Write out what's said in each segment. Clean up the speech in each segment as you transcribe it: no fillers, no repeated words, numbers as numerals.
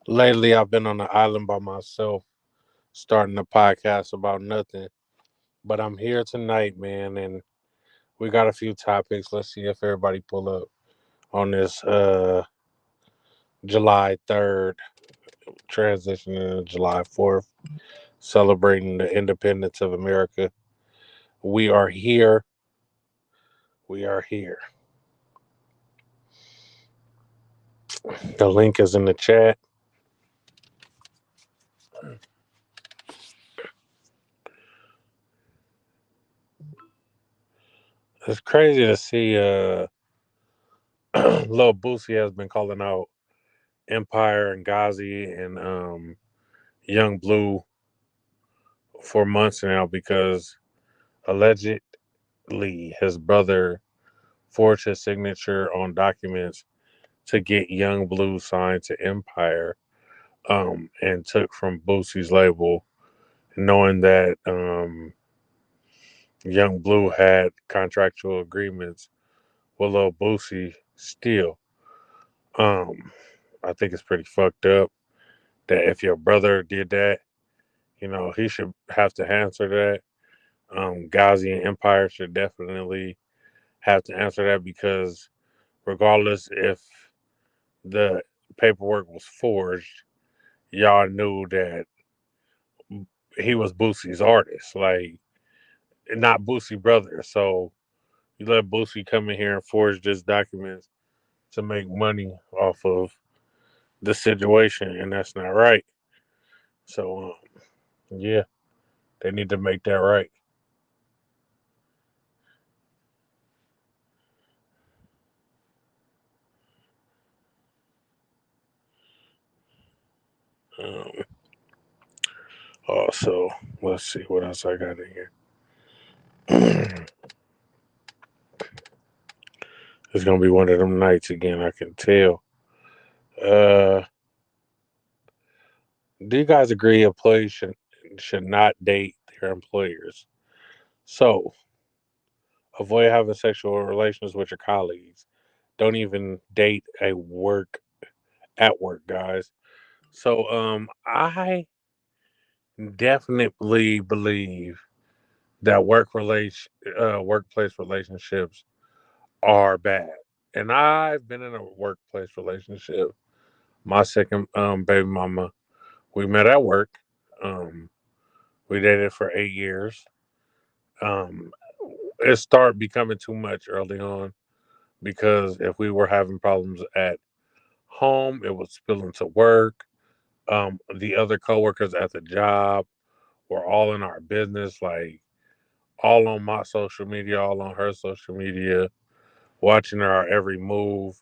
Lately, I've been on the island by myself, starting a podcast about nothing. But I'm here tonight, man, and we got a few topics. Let's see if everybody pull up on this July 3rd, transitioning to July 4th, celebrating the independence of America. We are here. We are here. The link is in the chat. It's crazy to see Lil Boosie has been calling out Empire and Ghazi and Young Blue for months now because allegedly his brother forged his signature on documents to get Young Blue signed to Empire, and took from Boosie's label, knowing that Young Blue had contractual agreements with Lil Boosie still. Um, I think it's pretty fucked up that if your brother did that, he should have to answer that. Ghazi and Empire should definitely have to answer that because regardless if the paperwork was forged, y'all knew that he was Boosie's artist, like not Boosie brother. So you let Boosie come in here and forge this document to make money off of the situation, and that's not right. So yeah, they need to make that right. Um, also, let's see what else I got in here. It's gonna be one of them nights again. I can tell. Uh, do you guys agree employees should not date their employers? So avoid having sexual relations with your colleagues. Don't even date at work, guys. So I definitely believe that workplace relationships are bad. And I've been in a workplace relationship. My second baby mama, we met at work. Um, we dated for 8 years. Um, it started becoming too much early on because if we were having problems at home, it would spill into work. The other coworkers at the job were all in our business, like all on my social media, all on her social media, watching our every move.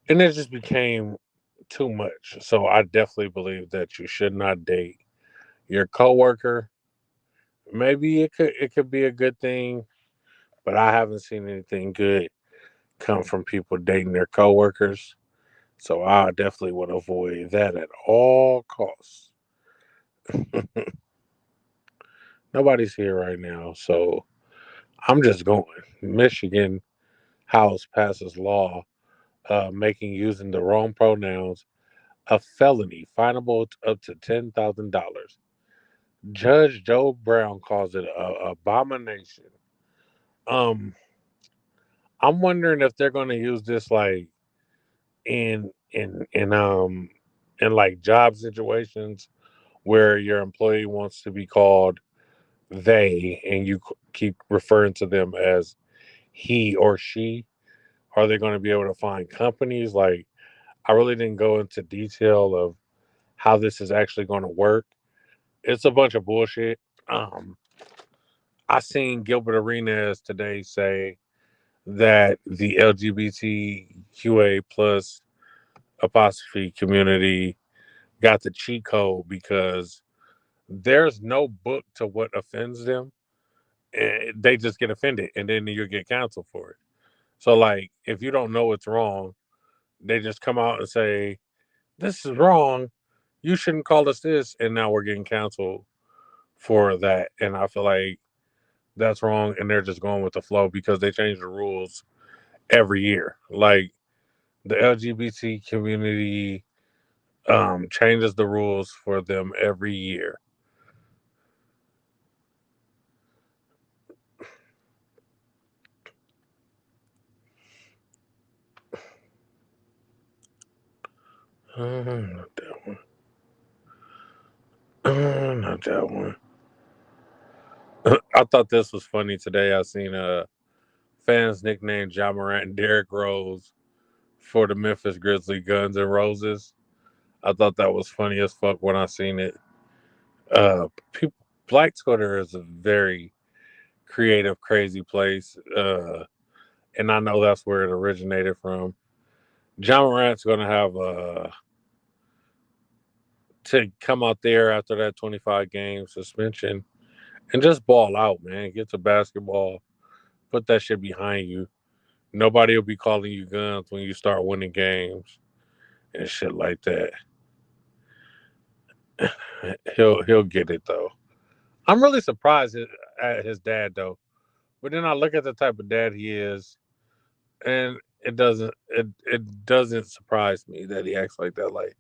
And it just became too much. So I definitely believe that you should not date your coworker. Maybe it could be a good thing, but I haven't seen anything good come from people dating their coworkers. So I definitely would avoid that at all costs. Nobody's here right now, so I'm just going. Michigan House passes law making using the wrong pronouns a felony, finable up to $10,000. Judge Joe Brown calls it a abomination. Um, I'm wondering if they're going to use this like in in in um in like job situations where your employee wants to be called they and you keep referring to them as he or she. Are they going to be able to find companies? Like, I really didn't go into detail of how this is actually going to work. It's a bunch of bullshit. Um, I seen Gilbert Arenas today say that the LGBTQA plus apostrophe community got the cheat code because there's no book to what offends them. They just get offended and then you get canceled for it. So, like, if you don't know it's wrong, they just come out and say, this is wrong. You shouldn't call us this. And now we're getting canceled for that. And I feel like that's wrong. And they're just going with the flow because they change the rules every year. Like, the LGBT community changes the rules for them every year. Not that one. Not that one. I thought this was funny today. I seen fans nicknamed Ja Morant and Derrick Rose for the Memphis Grizzlies Guns and Roses. I thought that was funny as fuck when I seen it. People, Black Twitter is a very creative, crazy place, and I know that's where it originated from. Ja Morant's gonna have to come out there after that 25 game suspension and just ball out, man. Get to basketball, put that shit behind you. Nobody will be calling you guns when you start winning games and shit like that. He'll get it though. I'm really surprised at his dad though. But then I look at the type of dad he is, and it doesn't surprise me that he acts like that. Like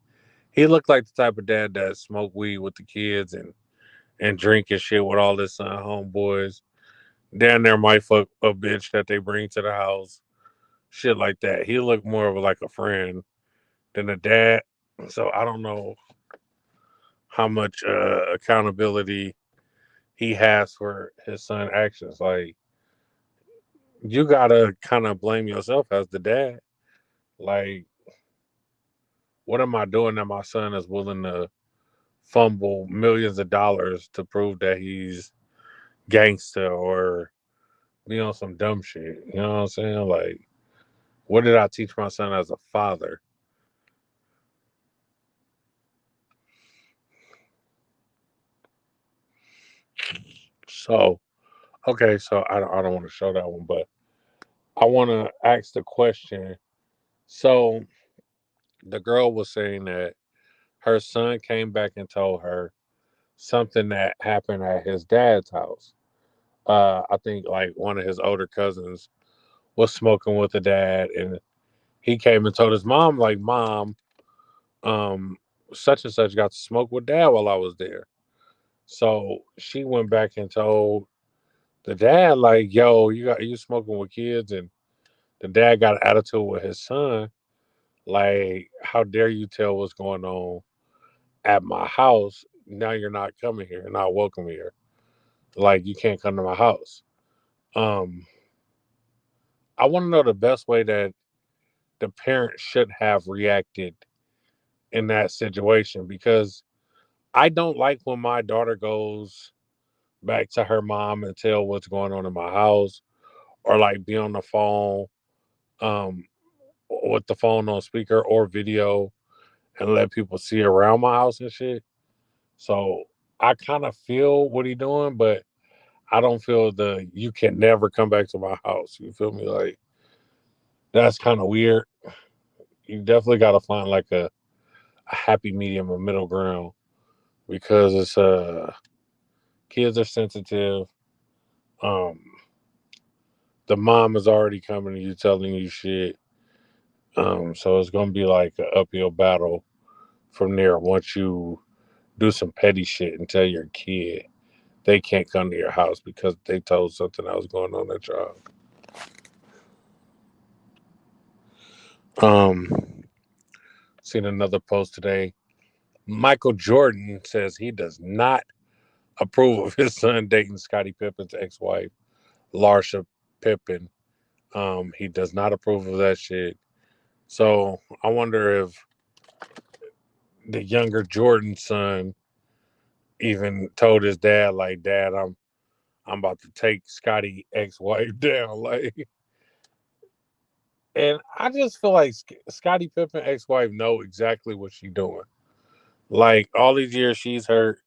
he looked like the type of dad that smoked weed with the kids and drink and shit with all his homeboys. Down there might fuck a bitch that they bring to the house, shit like that. He looked more of like a friend than a dad. So I don't know how much accountability he has for his son' actions. Like you gotta kind of blame yourself as the dad. Like, what am I doing that my son is willing to fumble millions of dollars to prove that he's gangster or be on some dumb shit? You know what I'm saying? Like, what did I teach my son as a father? So, okay, so I don't want to show that one, but I want to ask the question. So, the girl was saying that her son came back and told her something that happened at his dad's house. I think like one of his older cousins was smoking with the dad, and he came and told his mom, like, "Mom, um, such and such got to smoke with dad while I was there." So she went back and told the dad, like, "Yo, you smoking with kids," and the dad got an attitude with his son, like, "How dare you tell what's going on at my house? Now you're not coming here, you're not welcome here. Like, you can't come to my house." Um, I want to know the best way that the parent should have reacted in that situation because I don't like when my daughter goes back to her mom and tell what's going on in my house or like be on the phone um with the phone on speaker or video and let people see around my house and shit. So I kind of feel what he doing, but I don't feel the you can never come back to my house. You feel me? Like that's kind of weird. You definitely got to find like a happy medium, a middle ground because it's kids are sensitive. Um, the mom is already coming to you telling you shit. So it's gonna be like an uphill battle from there once you do some petty shit and tell your kid they can't come to your house because they told something that was going on at your house. Um, seen another post today. Michael Jordan says he does not approve of his son dating Scottie Pippen's ex-wife, Larsha Pippen. He does not approve of that shit. So I wonder if the younger Jordan son even told his dad, like, "Dad, I'm about to take Scotty ex-wife down." Like, and I just feel like Scotty Pippen ex-wife know exactly what she doing. Like all these years she's hurt,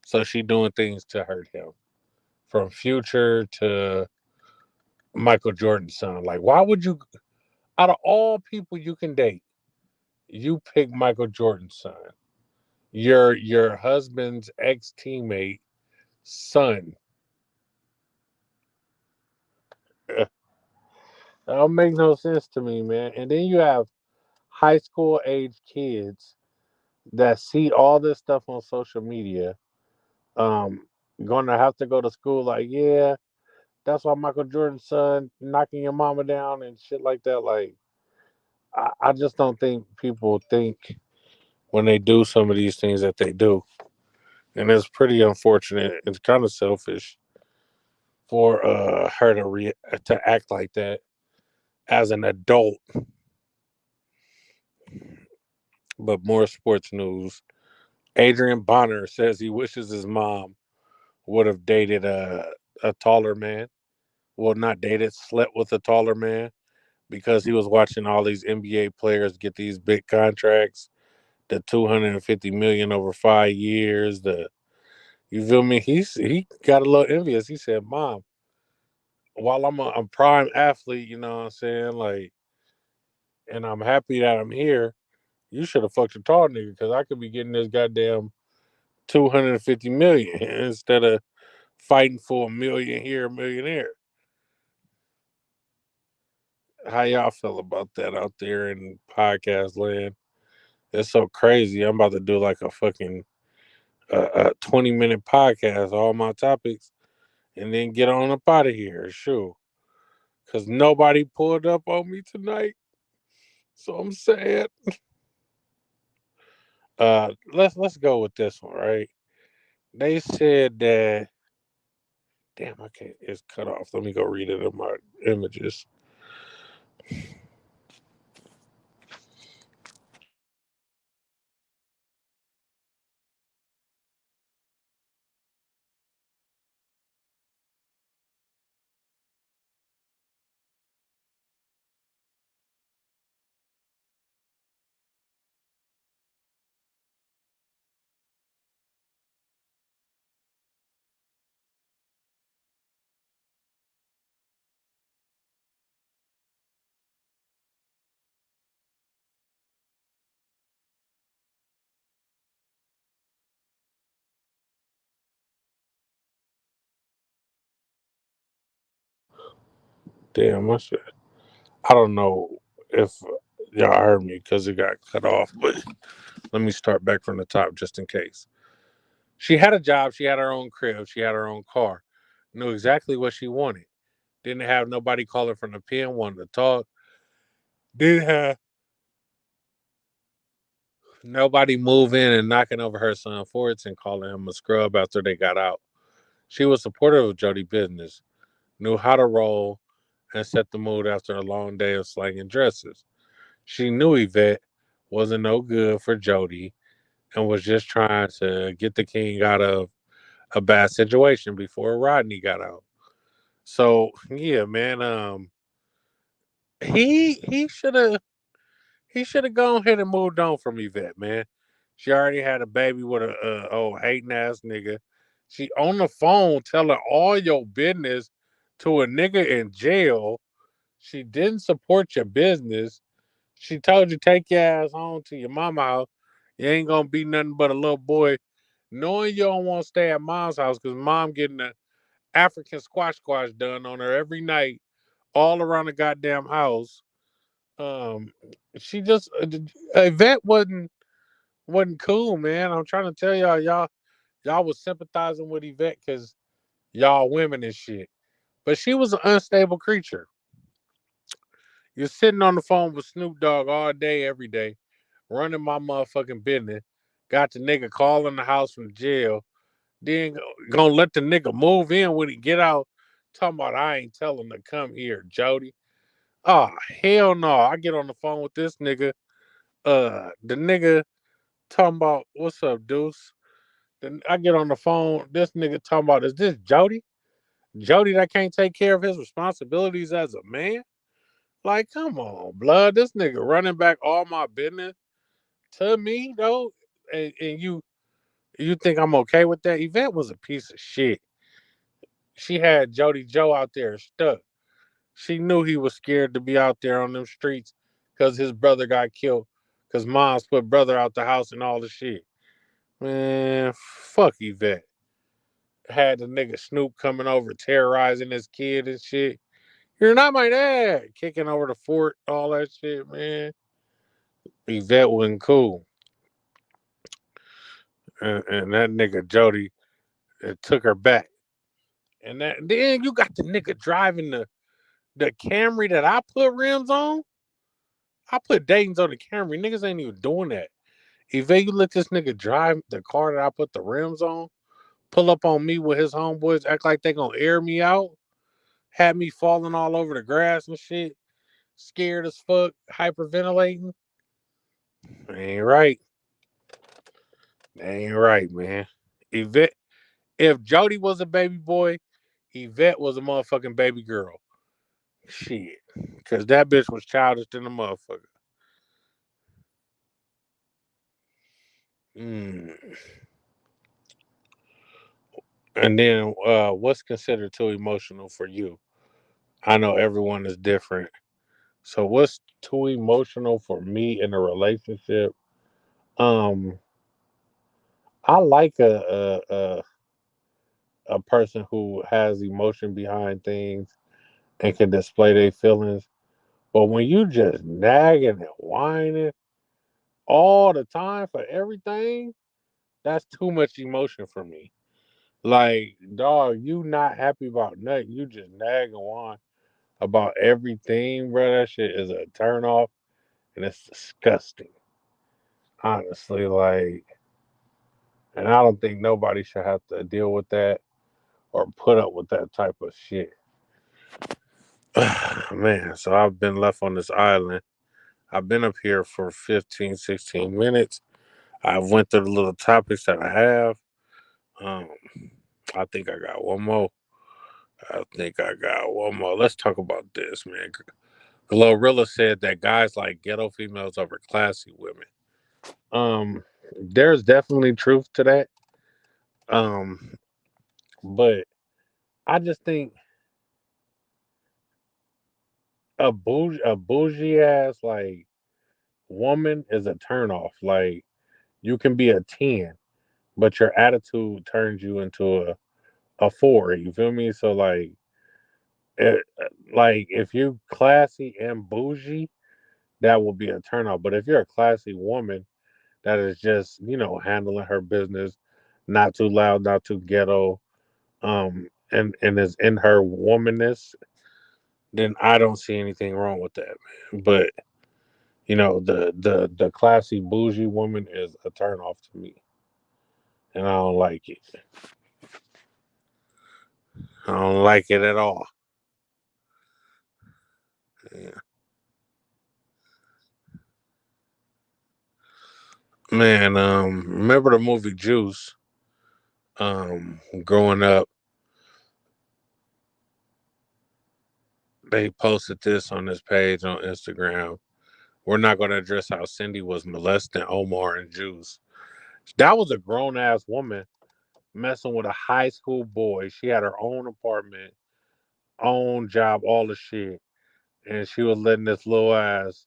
so she doing things to hurt him. From Future to Michael Jordan's son. Like, why would you out of all people you can date, you pick Michael Jordan's son? Your husband's ex teammate son. That don't make no sense to me, man. And then you have high school age kids that see all this stuff on social media, um, gonna have to go to school like, yeah, that's why Michael Jordan's son knocking your mama down and shit like that. Like, I just don't think people think when they do some of these things that they do. And it's pretty unfortunate. It's kind of selfish for her to act like that as an adult. But more sports news. Adrian Bonner says he wishes his mom would have dated a taller man. Well, not dated, slept with a taller man because he was watching all these NBA players get these big contracts, the 250 million over 5 years. The You feel me? He got a little envious. He said, "Mom, while I'm a prime athlete, you know what I'm saying, like, and I'm happy that I'm here. You should have fucked a tall nigga because I could be getting this goddamn 250 million instead of fighting for a million here, a million there." How y'all feel about that out there in podcast land? It's so crazy. I'm about to do like a fucking 20-minute podcast, all my topics, and then get on up out of here. Sure. Because nobody pulled up on me tonight. So I'm sad. Let's go with this one, right? They said that damn, I can't it's cut off. Let me go read it in my images. Damn, I don't know if y'all heard me because it got cut off, but let me start back from the top just in case. She had a job, she had her own crib, she had her own car, knew exactly what she wanted. Didn't have nobody calling from the pen, wanted to talk. Didn't have nobody move in and knocking over her son Forts and calling him a scrub after they got out. She was supportive of Jody business, knew how to roll, and set the mood after a long day of slanging dresses. She knew Yvette wasn't no good for Jody and was just trying to get the king out of a bad situation before Rodney got out. So yeah, man, he should have gone ahead and moved on from Yvette, man. She already had a baby with a old hating ass nigga. She on the phone telling all your business to a nigga in jail. She didn't support your business. She told you take your ass home to your mama house. You ain't gonna be nothing but a little boy, knowing you don't want to stay at mom's house because mom getting the African squash done on her every night, all around the goddamn house. Um, she just Yvette wasn't cool, man. I'm trying to tell y'all was sympathizing with Yvette because y'all women and shit, but she was an unstable creature. You're sitting on the phone with Snoop Dogg all day, every day, running my motherfucking business. Got the nigga calling the house from jail. Then gonna let the nigga move in when he get out. Talking about I ain't telling to come here, Jody. Oh hell no! I get on the phone with this nigga. The nigga talking about what's up, Deuce. Then I get on the phone. This nigga talking about is this Jody? Jody that can't take care of his responsibilities as a man? Like, come on, blood. This nigga running back all my business to me though, and you think I'm okay with that? Yvette was a piece of shit. She had Jody Joe out there stuck. She knew he was scared to be out there on them streets because his brother got killed. Because mom's put brother out the house and all the shit. Man, fuck Yvette. Had the nigga Snoop coming over terrorizing his kid and shit. You're not my dad. Kicking over the fort, all that shit, man. Yvette wasn't cool. and that nigga Jody took her back. And then you got the nigga driving the Camry that I put rims on. I put Dayton's on the Camry. Niggas ain't even doing that. If you let this nigga drive the car that I put the rims on, pull up on me with his homeboys, act like they gonna air me out, had me falling all over the grass and shit, scared as fuck, hyperventilating. Ain't right. Ain't right, man. Yvette, if Jody was a baby boy, Yvette was a motherfucking baby girl. Shit. Cause that bitch was childish than a motherfucker. Mm. And then what's considered too emotional for you? I know everyone is different. So what's too emotional for me in a relationship? Um, I like a person who has emotion behind things and can display their feelings. But when you just nagging and whining all the time for everything, that's too much emotion for me. Like, dog, you not happy about nothing. You just nag and whine about everything, bro. That shit is a turn off and it's disgusting. Honestly, like, and I don't think nobody should have to deal with that or put up with that type of shit. Man, so I've been left on this island. I've been up here for 15, 16 minutes. I've went through the little topics that I have. Um, I think I got one more. I think I got one more. Let's talk about this, man. Glorilla said that guys like ghetto females over classy women. There's definitely truth to that. Um, but I just think a bougie ass like woman is a turn off. Like you can be a 10, but your attitude turns you into a 4. You feel me? So it, like if you classy and bougie, that will be a turn off. But if you're a classy woman that is just handling her business, not too loud, not too ghetto, and is in her womanness, then I don't see anything wrong with that, man. But the classy bougie woman is a turn off to me, and I don't like it. I don't like it at all. Yeah. Man, remember the movie Juice? Growing up, they posted this on this page on Instagram. We're not going to address how Cindy was molesting Omar and Juice. That was a grown ass woman messing with a high school boy. She had her own apartment, own job, all the shit. And she was letting this little ass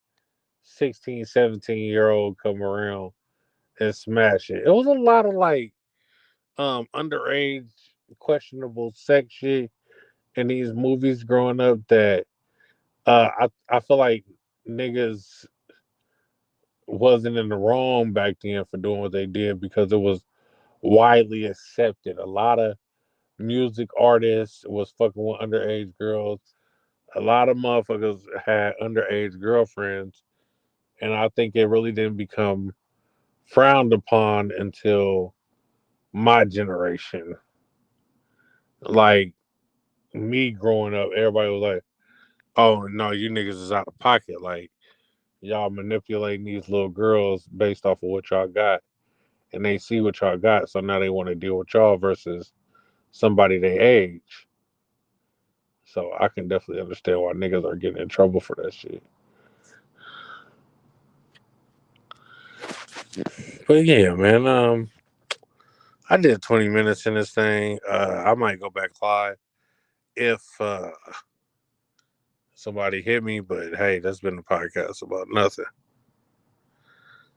16, 17-year old come around and smash it. It was a lot of underage questionable sex shit in these movies growing up that I feel like niggas wasn't in the wrong back then for doing what they did because it was widely accepted. A lot of music artists was fucking with underage girls. A lot of motherfuckers had underage girlfriends, and I think it really didn't become frowned upon until my generation. Like me growing up, everybody was like, "Oh no, you niggas is out of pocket. Like y'all manipulating these little girls based off of what y'all got, and they see what y'all got, so now they want to deal with y'all versus somebody they age." So I can definitely understand why niggas are getting in trouble for that shit. But yeah, man, I did 20 minutes in this thing. I might go back live if somebody hit me, but hey, that's been a podcast about nothing.